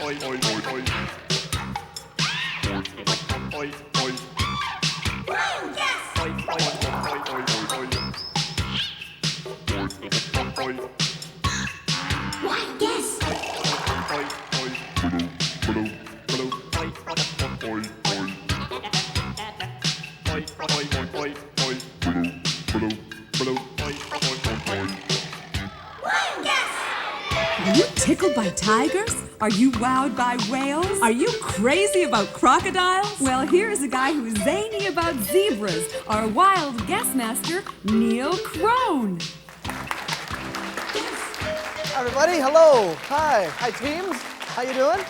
Are you tickled by tigers? Are you wowed by whales? Are you crazy about crocodiles? Well, here's a guy who's zany about zebras, our wild guest master, Neil Crone. Hi, everybody. Hello. Hi. Hi, teams. How you doing?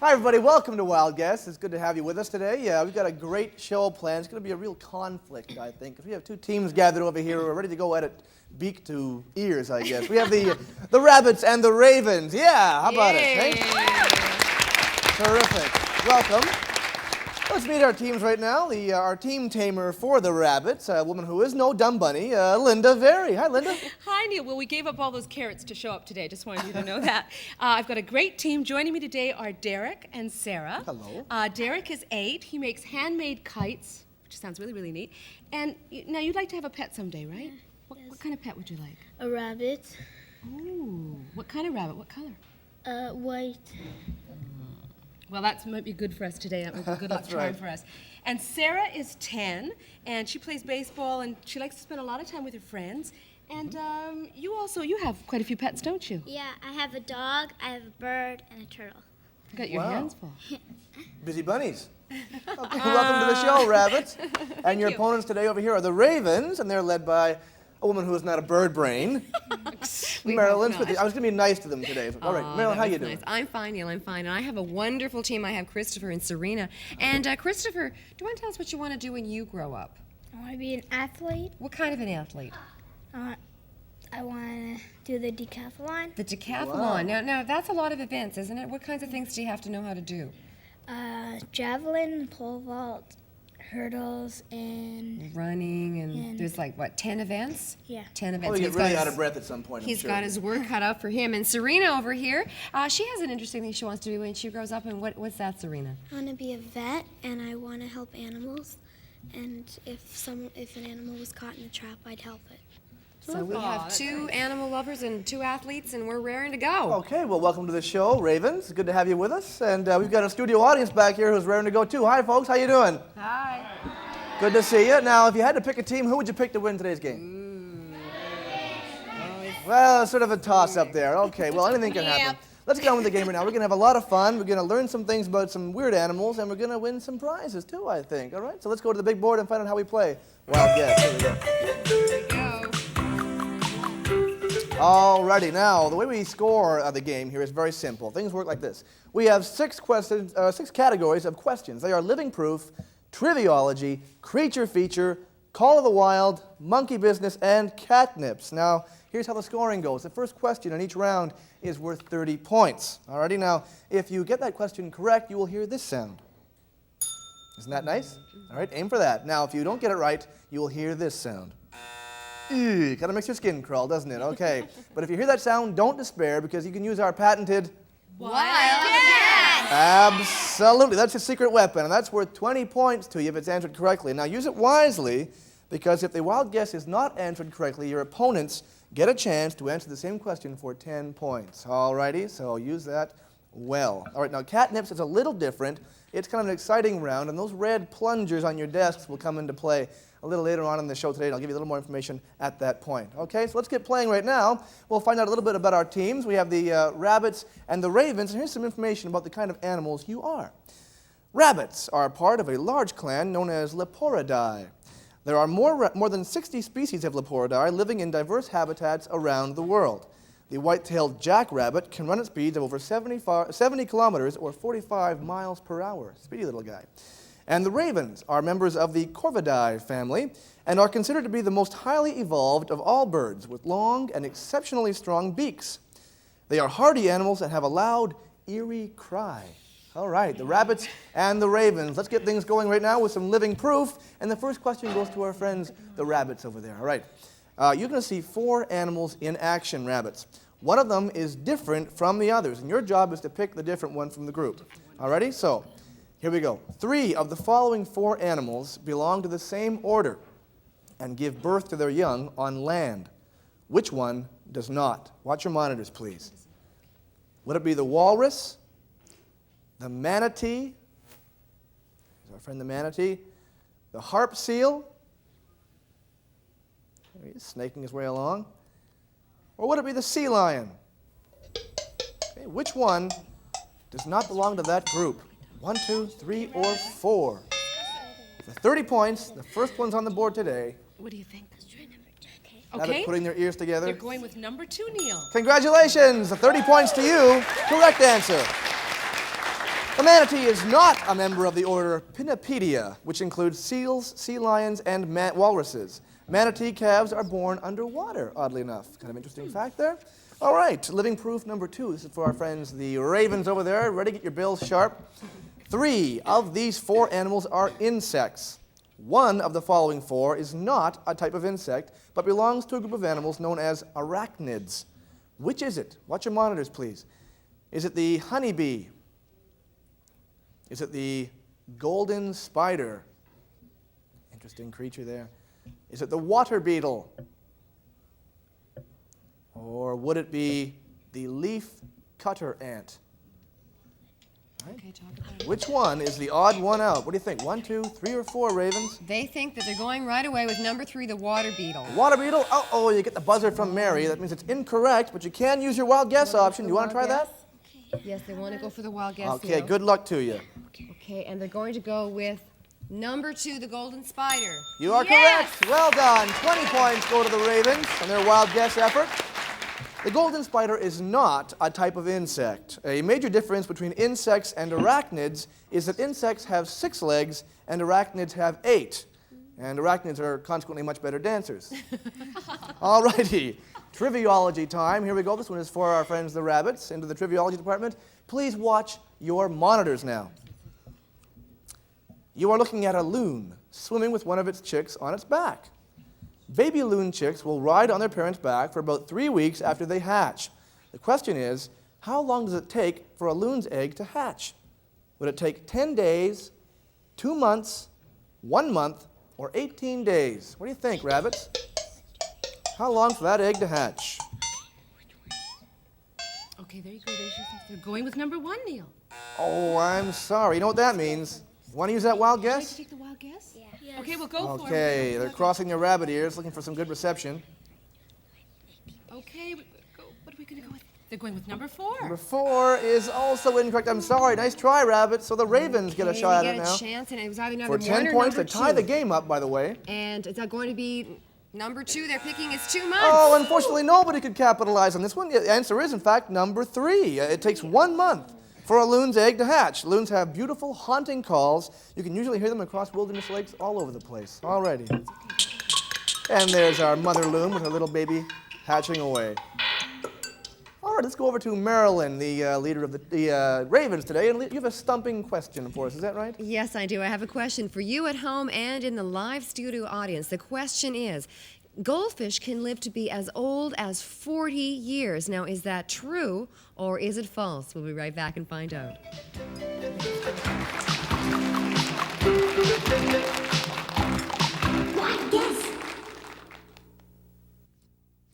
Hi, everybody. Welcome to Wild Guests. It's good to have you with us today. Yeah, we've got a great show planned. It's going to be a real conflict, I think. If we have two teams gathered over here, we're ready to go at it beak to ears, I guess. We have the rabbits and the ravens. Yeah, how about it? Hey? Terrific. Welcome. Let's meet our teams right now. Our team tamer for the rabbits, a woman who is no dumb bunny, Linda Verry. Hi, Linda. Hi, Neil. Well, we gave up all those carrots to show up today. Just wanted you to know that. I've got a great team. Joining me today are Derek and Sarah. Hello. Derek is 8. He makes handmade kites, which sounds really, really neat. And now you'd like to have a pet someday, right? What kind of pet would you like? A rabbit. Ooh, what kind of rabbit? What color? White. Well, that might be good for us today. That might be a good luck charm for us. And Sarah is 10, and she plays baseball, and she likes to spend a lot of time with her friends. And you have quite a few pets, don't you? Yeah, I have a dog, I have a bird, and a turtle. You got your hands full. Busy bunnies. Okay, welcome to the show, rabbits. And your opponents today over here are the ravens, and they're led by a woman who is not a bird brain. Mairlyn, I was going to be nice to them today. All right, Mairlyn, how you doing? Nice. I'm fine, Neil. I'm fine. And I have a wonderful team. I have Christopher and Serena. And Christopher, do you want to tell us what you want to do when you grow up? I want to be an athlete. What kind of an athlete? I want to do the decathlon. The decathlon. Wow. Now, that's a lot of events, isn't it? What kinds of things do you have to know how to do? Javelin, pole vault, hurdles, and running, and there's like, what, 10 events? Yeah. 10 events. Oh, you get really out of breath at some point, He's got his work cut out for him. And Serena over here, she has an interesting thing she wants to do when she grows up. And what's that, Serena? I want to be a vet, and I want to help animals. And if an animal was caught in a trap, I'd help it. So we have 2 animal lovers and 2 athletes, and we're raring to go. Okay, well, welcome to the show, Ravens. Good to have you with us. And we've got a studio audience back here who's raring to go, too. Hi, folks. How you doing? Hi. Good to see you. Now, if you had to pick a team, who would you pick to win today's game? Well, it's sort of a toss-up there. Okay, well, anything can happen. Let's get on with the game right now. We're going to have a lot of fun. We're going to learn some things about some weird animals, and we're going to win some prizes, too, I think. All right, so let's go to the big board and find out how we play. Wild guess. Here we go. Alrighty, now the way we score the game here is very simple. Things work like this. We have 6 categories of questions. They are living proof, triviology, creature feature, call of the wild, monkey business, and catnips. Now, here's how the scoring goes. The first question in each round is worth 30 points. Alrighty, now if you get that question correct, you will hear this sound. Isn't that nice? All right, aim for that. Now, if you don't get it right, you will hear this sound. Kind of makes your skin crawl, doesn't it? Okay. But if you hear that sound, don't despair, because you can use our patented Wild Guess! Absolutely. That's a secret weapon, and that's worth 20 points to you if it's answered correctly. Now, use it wisely, because if the wild guess is not answered correctly, your opponents get a chance to answer the same question for 10 points. Alrighty, so use that well. All right, now catnips is a little different. It's kind of an exciting round, and those red plungers on your desks will come into play a little later on in the show today, and I'll give you a little more information at that point. Okay, so let's get playing right now. We'll find out a little bit about our teams. We have the rabbits and the ravens, and here's some information about the kind of animals you are. Rabbits are part of a large clan known as Leporidae. There are more than 60 species of Leporidae living in diverse habitats around the world. The white-tailed jackrabbit can run at speeds of over 70 kilometers or 45 miles per hour. Speedy little guy. And the ravens are members of the Corvidae family and are considered to be the most highly evolved of all birds, with long and exceptionally strong beaks. They are hardy animals that have a loud, eerie cry. All right, the rabbits and the ravens. Let's get things going right now with some living proof. And the first question goes to our friends, the rabbits over there. All right, you're going to see 4 animals in action, rabbits. One of them is different from the others, and your job is to pick the different one from the group. Alrighty? So, here we go. 3 of the following 4 animals belong to the same order and give birth to their young on land. Which one does not? Watch your monitors, please. Would it be the walrus, the manatee, there's our friend the manatee, the harp seal, there he is, snaking his way along, or would it be the sea lion? Okay, which one does not belong to that group? 1, 2, 3, or 4? For 30 points, the first one's on the board today. What do you think? Now they're putting their ears together. They're going with number 2, Neil. Congratulations! 30 points to you. Correct answer. The manatee is not a member of the order Pinnipedia, which includes seals, sea lions, and walruses. Manatee calves are born underwater, oddly enough. Kind of interesting fact there. All right, living proof number 2. This is for our friends, the ravens over there. Ready? Get your bills sharp. 3 of these 4 animals are insects. 1 of the following 4 is not a type of insect, but belongs to a group of animals known as arachnids. Which is it? Watch your monitors, please. Is it the honeybee? Is it the golden spider? Interesting creature there. Is it the water beetle? Or would it be the leaf cutter ant? Right. Okay, talk about it. Which one is the odd one out? What do you think? 1, 2, 3, or 4, Ravens? They think that they're going right away with number 3, the water beetle. Water beetle? Oh, you get the buzzer from Mary. That means it's incorrect, but you can use your wild guess option. You want to try that? Yes, they want to go for the wild guess. Okay, Neil. good luck to you. Okay, and they're going to go with number 2, the golden spider. You are correct. Well done. 20 points go to the Ravens on their wild guess effort. The golden spider is not a type of insect. A major difference between insects and arachnids is that insects have 6 legs and arachnids have 8. And arachnids are consequently much better dancers. All righty. Triviology time. Here we go. This one is for our friends the rabbits. Into the triviology department. Please watch your monitors now. You are looking at a loon swimming with one of its chicks on its back. Baby loon chicks will ride on their parents' back for about 3 weeks after they hatch. The question is, how long does it take for a loon's egg to hatch? Would it take 10 days, 2 months, 1 month, or 18 days? What do you think, rabbits? How long for that egg to hatch? Okay, there you go. They're going with number 1, Neil. Oh, I'm sorry. You know what that means? Want to use that wild Would you like guess? to take the wild guess? Yeah. Okay, we'll go for it. Okay, they're crossing their rabbit ears, looking for some good reception. Okay, what are we going to go with? They're going with number 4. Number 4 is also incorrect. I'm sorry. Nice try, rabbit. So the Ravens get a shot at it They now. get a chance, and it was either number For 1 10 or points number to tie 2. the game up, by the way. And it's going to be number 2 they're picking is 2 months. Oh, unfortunately, nobody could capitalize on this one. The answer is, in fact, number 3. It takes 1 month for a loon's egg to hatch. Loons have beautiful, haunting calls. You can usually hear them across wilderness lakes all over the place. Alrighty. And there's our mother loon with her little baby hatching away. All right, let's go over to Mairlyn, the leader of the Ravens today. And you have a stumping question for us, is that right? Yes, I do. I have a question for you at home and in the live studio audience. The question is, goldfish can live to be as old as 40 years. Now, is that true or is it false? We'll be right back and find out.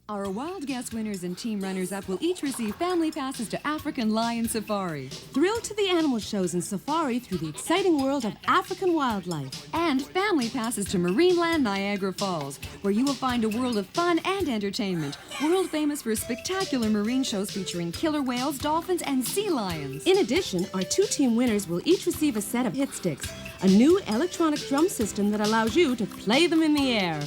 Our Wild Guess winners and team runners-up will each receive family passes to African Lion Safari. Thrill to the animal shows and safari through the exciting world of African wildlife. And family passes to Marineland Niagara Falls, where you will find a world of fun and entertainment. World famous for spectacular marine shows featuring killer whales, dolphins, and sea lions. In addition, our 2 team winners will each receive a set of hit sticks, a new electronic drum system that allows you to play them in the air.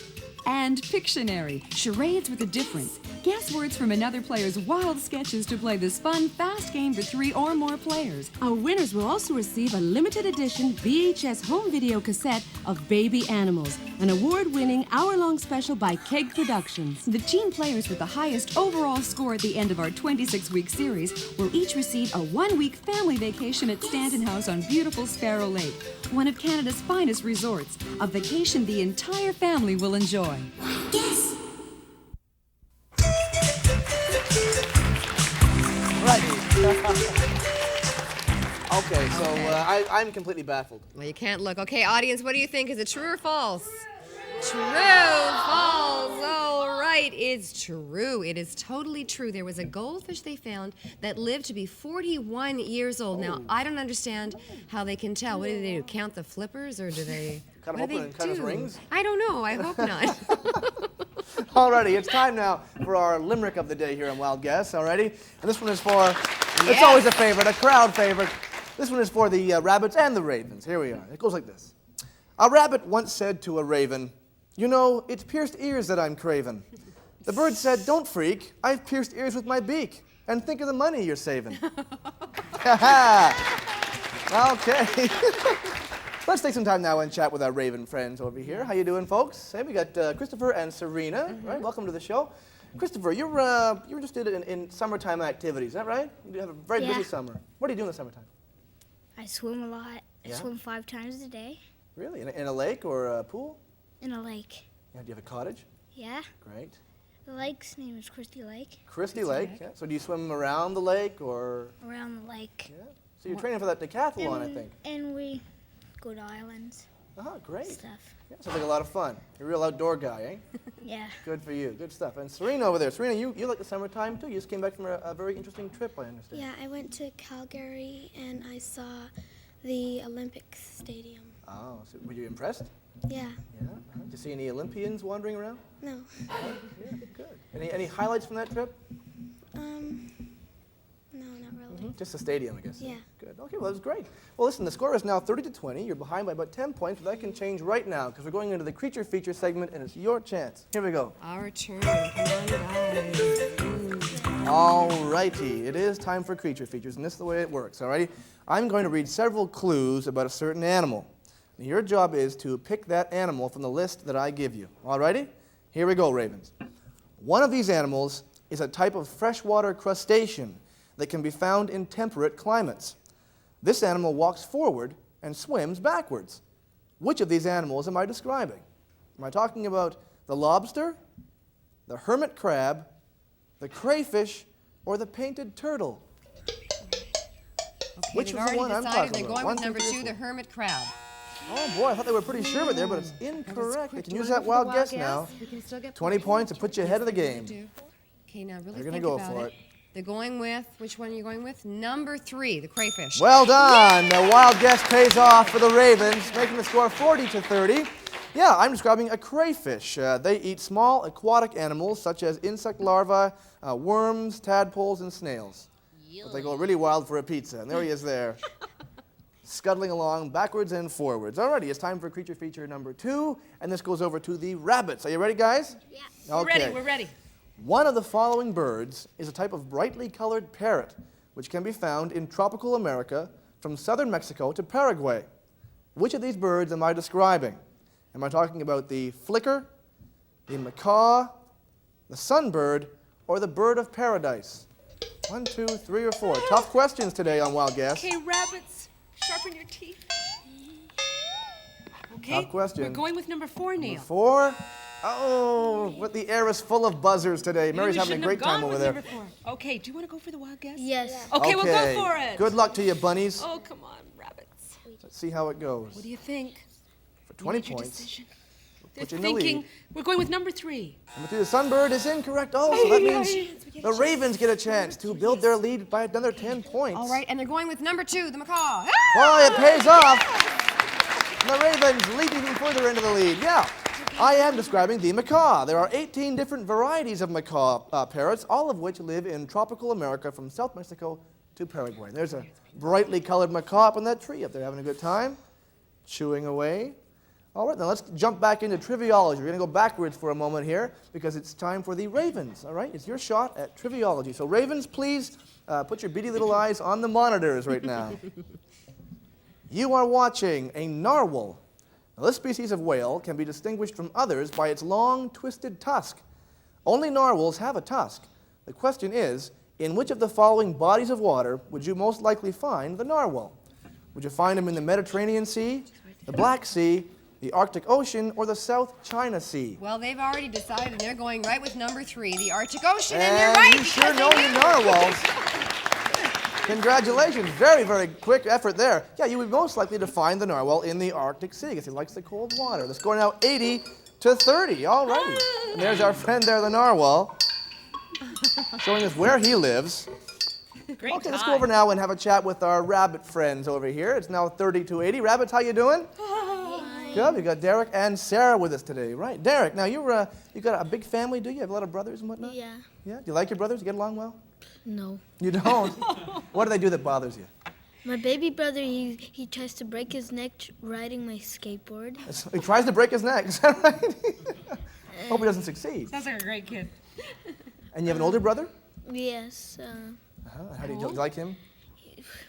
And Pictionary, charades with a difference. Guess words from another player's wild sketches to play this fun, fast game for 3 or more players. Our winners will also receive a limited edition VHS home video cassette of Baby Animals, an award-winning hour-long special by Keg Productions. The team players with the highest overall score at the end of our 26-week series will each receive a 1-week family vacation at Stanton House on beautiful Sparrow Lake, one of Canada's finest resorts, a vacation the entire family will enjoy. Guess. I'm completely baffled. Well, you can't look. Okay, audience, what do you think? Is it true or false? True, false. All right, it's true. It is totally true. There was a goldfish they found that lived to be 41 years old. Now, I don't understand how they can tell. What do they do? Count the flippers, or do they? Cut them open and cut his rings? I don't know. I hope not. Alrighty, it's time now for our limerick of the day here on Wild Guess. Alrighty, and this one is for. It's always a favorite, a crowd favorite. This one is for the rabbits and the ravens. Here we are. It goes like this. A rabbit once said to a raven, "You know, it's pierced ears that I'm craving." The bird said, "Don't freak, I've pierced ears with my beak, and think of the money you're saving." Okay. Let's take some time now and chat with our raven friends over here. How you doing, folks? Hey, we got Christopher and Serena. Right, welcome to the show. Christopher, you're interested in summertime activities, is that right? You have a very busy summer. What do you do in the summertime? I swim a lot. I Yeah? swim 5 times a day Really? In a lake or a pool? in a lake. Yeah, do you have a cottage? Yeah. Great. The lake's name is Christie Lake. Christie Lake. Yeah. So do you swim around the lake or? Around the lake. Yeah. So you're training for that decathlon, I And- think. And we go to islands, Great. stuff. Yeah, sounds like a lot of fun. You're a real outdoor guy, eh? Yeah. Good for you. Good stuff. And Serena over there. Serena, you like the summertime too? You just came back from a very interesting trip, I understand. Yeah, I went to Calgary and I saw the Olympic Stadium. Oh, so were you impressed? Yeah. Yeah. Did you see any Olympians wandering around? No. Yeah, good. Any highlights from that trip? No, not really. Just the stadium, I guess. Yeah. Good. Okay, well, that was great. Well, listen, the score is now 30-20. You're behind by about 10 points, but that can change right now because we're going into the creature feature segment, and it's your chance. Here we go. Our turn. Come on, guys. All righty. It is time for creature features, and this is the way it works, all righty? I'm going to read several clues about a certain animal. And your job is to pick that animal from the list that I give you. All righty? Here we go, Ravens. One of these animals is a type of freshwater crustacean that can be found in temperate climates. This animal walks forward and swims backwards. Which of these animals am I describing? Am I talking about the lobster, the hermit crab, the crayfish, or the painted turtle? Okay, Which they've was the already one I'm decided talking they're about? going One, with two, number three, 2, the four. hermit crab. Oh boy, I thought they were pretty sure but it's incorrect. You can use that wild guess now. We can still get 20 points to put you ahead of the game. Okay, now really They're gonna think go about for it. it. They're going with, which one are you going with? Number 3, the crayfish. Well done. The wild guess pays off for the Ravens, making the score 40-30. Yeah, I'm describing a crayfish. They eat small aquatic animals such as insect larvae, worms, tadpoles, and snails. But they go really wild for a pizza. And there he is there, scuttling along backwards and forwards. Alrighty, it's time for creature feature number 2, and this goes over to the rabbits. Are you ready, guys? Yeah. Okay. We're ready. One of the following birds is a type of brightly colored parrot, which can be found in tropical America from southern Mexico to Paraguay. Which of these birds am I describing? Am I talking about the flicker, the macaw, the sunbird, or the bird of paradise? 1, 2, 3, or 4. Tough questions today on Wild Guess. Okay, rabbits, sharpen your teeth. Okay. Tough question. We're going with number 4, Neil. 4. Oh, but the air is full of buzzers today. Maybe Mary's we having a shouldn't great have gone time over with there. number 4. Okay, do you want to go for the wild guess? Yes. Okay, we'll go for it. Good luck to you, bunnies. Oh, come on, rabbits. Let's see how it goes. What do you think? For 20 Make your points. decision. They're They're put you in the thinking lead. we're going with number 3. Number 3, the sunbird is incorrect. Oh, so that means the Ravens get a chance to build their lead by another 10 points. All right, and they're going with number 2, the macaw. Boy, it pays off. And the Ravens leap even further into the lead. Yeah, I am describing the macaw. There are 18 different varieties of macaw parrots, all of which live in tropical America from South Mexico to Paraguay. There's a brightly colored macaw up on that tree up there having a good time, chewing away. All right, now let's jump back into triviology. We're going to go backwards for a moment here because it's time for the Ravens, all right? It's your shot at triviology. So Ravens, please put your beady little eyes on the monitors right now. You are watching a narwhal. Now, this species of whale can be distinguished from others by its long, twisted tusk. Only narwhals have a tusk. The question is, in which of the following bodies of water would you most likely find the narwhal? Would you find him in the Mediterranean Sea, the Black Sea, the Arctic Ocean, or the South China Sea? Well, they've already decided they're going right with number 3, the Arctic Ocean, and And they're right. you sure because know they your knew. narwhals. Congratulations. Very, very quick effort there. Yeah, you would most likely to find the narwhal in the Arctic Sea because he likes the cold water. The score now 80-30. All righty. And there's our friend there, the narwhal, showing us where he lives. Great Okay, let's time. go over now and have a chat with our rabbit friends over here. It's now 30-80. Rabbits, how you doing? Good. We got Derek and Sarah with us today. Right. Derek, now you got a big family, do you? Have a lot of brothers and whatnot? Yeah. Yeah? Do you like your brothers? You get along well? No. You don't? What do they do that bothers you? My baby brother, he tries to break his neck riding my skateboard. He tries to break his neck. Is that right? Hope he doesn't succeed. Sounds like a great kid. And you have an older brother? Yes. How do you like him?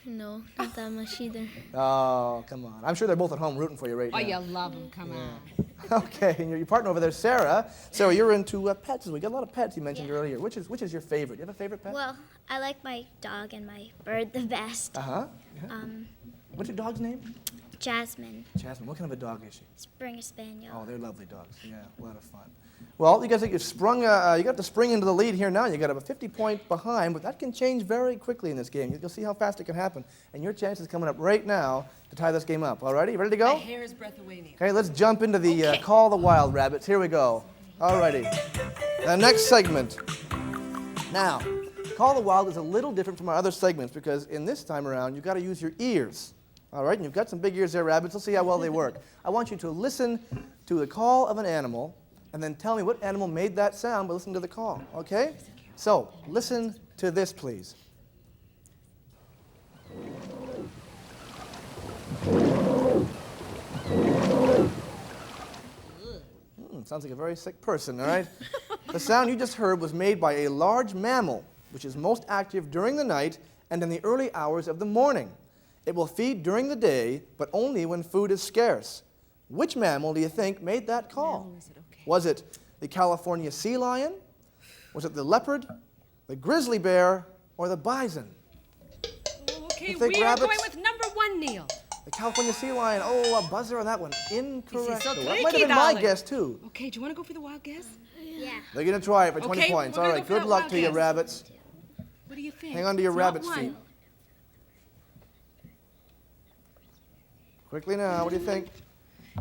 No, not that much either. Oh, come on. I'm sure they're both at home rooting for you right Oh, now. you love him. Come on. Okay, and your partner over there, Sarah. Sarah, you're into pets. We got a lot of pets you mentioned earlier. Which is your favorite? Do you have a favorite pet? Well, I like my dog and my bird the best. Uh-huh. Yeah. What's your dog's name? Jasmine, Jasmine. What kind of a dog is she? Springer Spaniel. Oh, they're lovely dogs. Yeah, a lot of fun. Well, you guys, you've sprung. You got to spring into the lead here now. You got about 50 points behind, but that can change very quickly in this game. You'll see how fast it can happen. And your chance is coming up right now to tie this game up. All righty, ready to A go? hair's breadth away, Neil. Okay, let's jump into the Call the Wild Rabbits. Here we go. All righty. The next segment. Now, Call the Wild is a little different from our other segments because in this time around, you've got to use your ears. All right, and you've got some big ears there, rabbits. Let's see how well they work. I want you to listen to the call of an animal and then tell me what animal made that sound by listening to the call, okay? So, listen to this, please. Sounds like a very sick person, all right? The sound you just heard was made by a large mammal, which is most active during the night and in the early hours of the morning. It will feed during the day, but only when food is scarce. Which mammal do you think made that call? Was it the California sea lion? Was it the leopard, the grizzly bear, or the bison? Okay, You think we are rabbits? going with number 1, Neil. The California sea lion. Oh, a buzzer on that one. Incorrect. so That might have tricky, been my darling. guess, too. Okay, do you want to go for the wild guess? Yeah. They're going to try it for 20 Okay, points. we're All gonna right, go for good that luck wild to you, guess. rabbits. What do you think? Hang on to your It's not rabbit's one. feet. Quickly now, what do you think?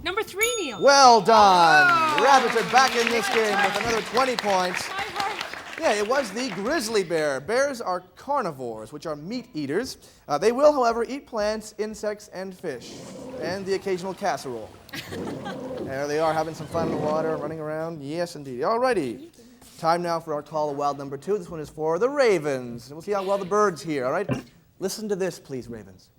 Number 3, Neil. Well done. The rabbits are back in this game with another 20 points. My heart. Yeah, it was the grizzly bear. Bears are carnivores, which are meat eaters. They will, however, eat plants, insects, and fish, and the occasional casserole. There they are, having some fun in the water, running around. Yes, indeed. All righty. Time now for our Call of Wild number 2. This one is for the ravens. We'll see how well the birds hear, all right? Listen to this, please, ravens.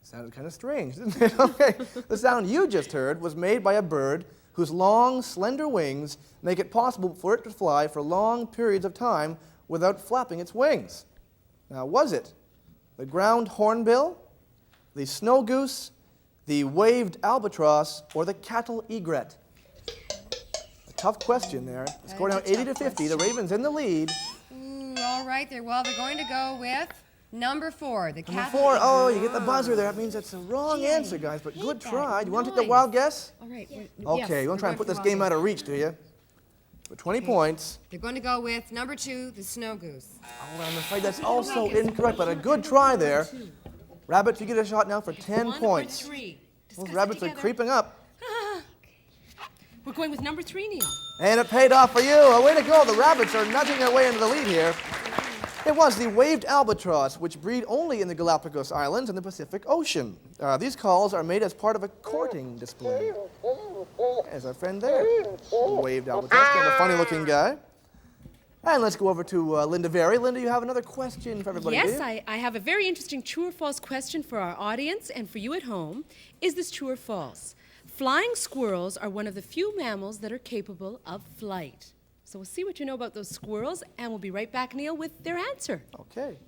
Sounded kind of strange, didn't it? Okay. The sound you just heard was made by a bird whose long, slender wings make it possible for it to fly for long periods of time without flapping its wings. Now, was it the ground hornbill, the snow goose, the waved albatross, or the cattle egret? A tough question there. The score now 80-50. The Ravens in the lead. Ooh, all right, they're going to go with number 4, the Number cat. 4. Oh, you get the buzzer there. That means that's a wrong answer, guys, but good try. You want to take the wild guess? All right. Okay, you want to try and put this game out of reach, do you? For 20 points. They're going to go with number 2, the snow goose. Oh, I'm afraid that's also incorrect, but a good try there. Rabbits, you get a shot now for 10 1 points. or 3. Those Discuss it rabbits are together. creeping up. We're going with number 3, Neil. And it paid off for you. A way to go. The rabbits are nudging their way into the lead here. It was the waved albatross, which breed only in the Galapagos Islands and the Pacific Ocean. These calls are made as part of a courting display. There's our friend there. Waved albatross, kind of a funny-looking guy. And let's go over to Linda Verry. Linda, you have another question for everybody, do Yes, you? I have a very interesting true or false question for our audience and for you at home. Is this true or false? Flying squirrels are one of the few mammals that are capable of flight. So we'll see what you know about those squirrels, and we'll be right back, Neil, with their answer. Okay.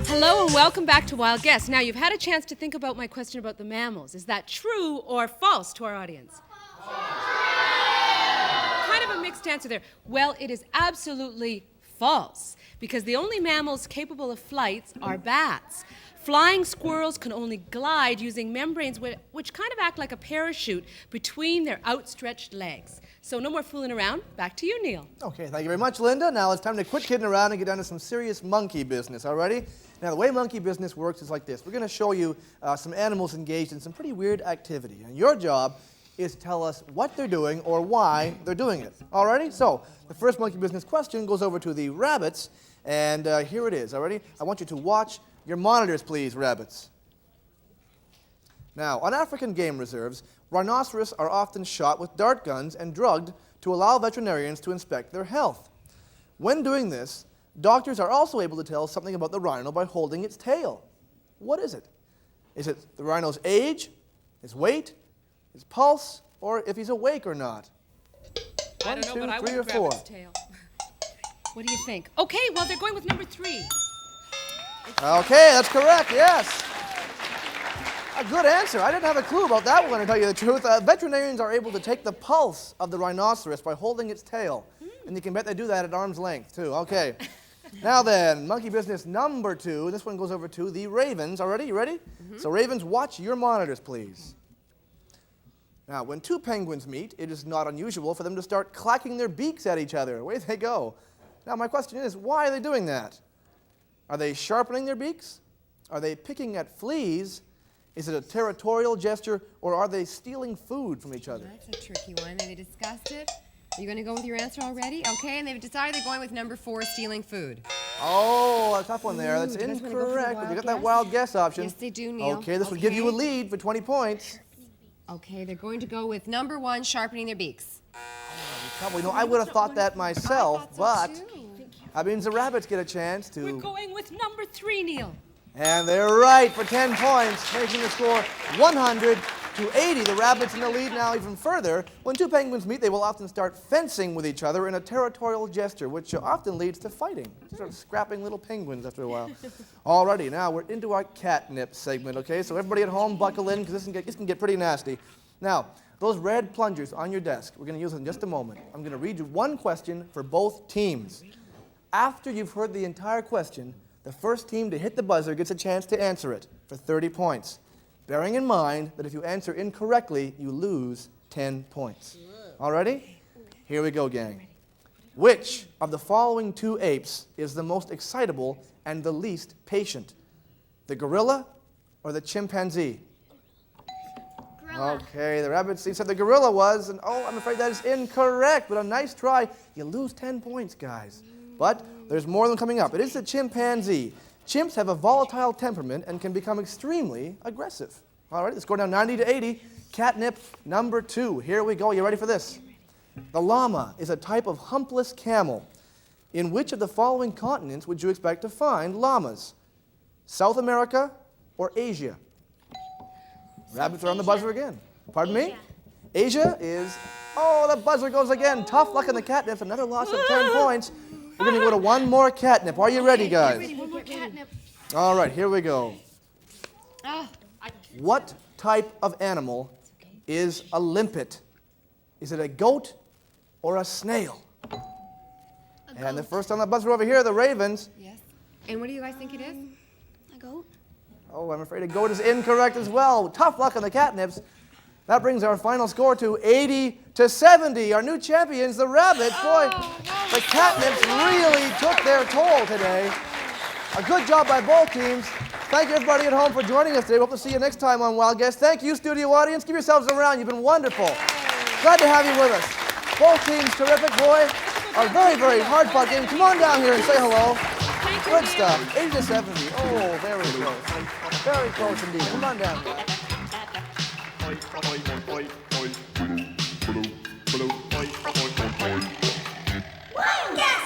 Hello and welcome back to Wild Guess. Now, you've had a chance to think about my question about the mammals. Is that true or false to our audience? Kind of a mixed answer there. Well, it is absolutely false, because the only mammals capable of flights are bats. Flying squirrels can only glide using membranes which kind of act like a parachute between their outstretched legs. So no more fooling around. Back to you, Neil. Okay, thank you very much, Linda. Now it's time to quit kidding around and get down to some serious monkey business, all righty? Now, the way monkey business works is like this. We're going to show you some animals engaged in some pretty weird activity. And your job is to tell us what they're doing or why they're doing it. All righty? So the first monkey business question goes over to the rabbits. And here it is, all righty? I want you to watch your monitors, please, rabbits. Now, on African game reserves, rhinoceros are often shot with dart guns and drugged to allow veterinarians to inspect their health. When doing this, doctors are also able to tell something about the rhino by holding its tail. What is it? Is it the rhino's age, his weight, his pulse, or if he's awake or not? I don't know, but I would grab its tail. What do you think? Okay, well, they're going with number 3. Okay, that's correct, yes. A good answer. I didn't have a clue about that one, to tell you the truth. Veterinarians are able to take the pulse of the rhinoceros by holding its tail. And you can bet they do that at arm's length, too. Okay. Now then, monkey business number 2. This one goes over to the ravens. Already? You ready? So ravens, watch your monitors, please. Now, when two penguins meet, it is not unusual for them to start clacking their beaks at each other. Away they go. Now, my question is, why are they doing that? Are they sharpening their beaks? Are they picking at fleas? Is it a territorial gesture, or are they stealing food from each other? That's a tricky one. Have they discussed it? Are you going to go with your answer already? Okay, and they've decided they're going with number 4, stealing food. Oh, a tough one there. That's incorrect. But you got that wild guess option. Yes, they do, Neil. Okay, this would give you a lead for 20 points. Okay, they're going to go with number 1, sharpening their beaks. Probably no. I would have thought that myself, but that means the rabbits get a chance to. We're going with number 3, Neil. And they're right for 10 points, making the score 100 to 80. The rabbits in the lead now even further. When two penguins meet, they will often start fencing with each other in a territorial gesture, which often leads to fighting. Sort of scrapping little penguins after a while. Alrighty, now we're into our catnip segment, okay? So everybody at home, buckle in, because this can get pretty nasty. Now, those red plungers on your desk, we're going to use them in just a moment. I'm going to read you one question for both teams. After you've heard the entire question, the first team to hit the buzzer gets a chance to answer it for 30 points. Bearing in mind that if you answer incorrectly, you lose 10 points. All ready? Here we go, gang. Which of the following 2 apes is the most excitable and the least patient? The gorilla or the chimpanzee? Gorilla. Okay, the rabbit said the gorilla was, and oh, I'm afraid that is incorrect, but a nice try. You lose 10 points, guys. But there's more than coming up. It is the chimpanzee. Chimps have a volatile temperament and can become extremely aggressive. All right, let's go down 90 to 80. Catnip number 2. Here we go. You ready for this? The llama is a type of humpless camel. In which of the following continents would you expect to find llamas? South America or Asia? Rabbits are on the buzzer again. Pardon me? Asia is, oh, the buzzer goes again. Tough luck on the catnip. Another loss of 10 points. We're going to go to one more catnip. Are you ready, guys? One more catnip. All right, here we go. What type of animal is a limpet? Is it a goat or a snail? And the first on the buzzer over here, the ravens. Yes. And what do you guys think it is? A goat? Oh, I'm afraid a goat is incorrect as well. Tough luck on the catnips. That brings our final score to 80 to 70. Our new champions, the rabbits. Boy, the catnips really took their toll today. A good job by both teams. Thank you, everybody at home, for joining us today. Hope to see you next time on Wild Guess. Thank you, studio audience. Give yourselves a round. You've been wonderful. Glad to have you with us. Both teams terrific, boy. A very, very hard-fought game. Come on down here and say hello. Good stuff. 80 to 70. Oh, very close. Very close indeed. Come on down. Yes.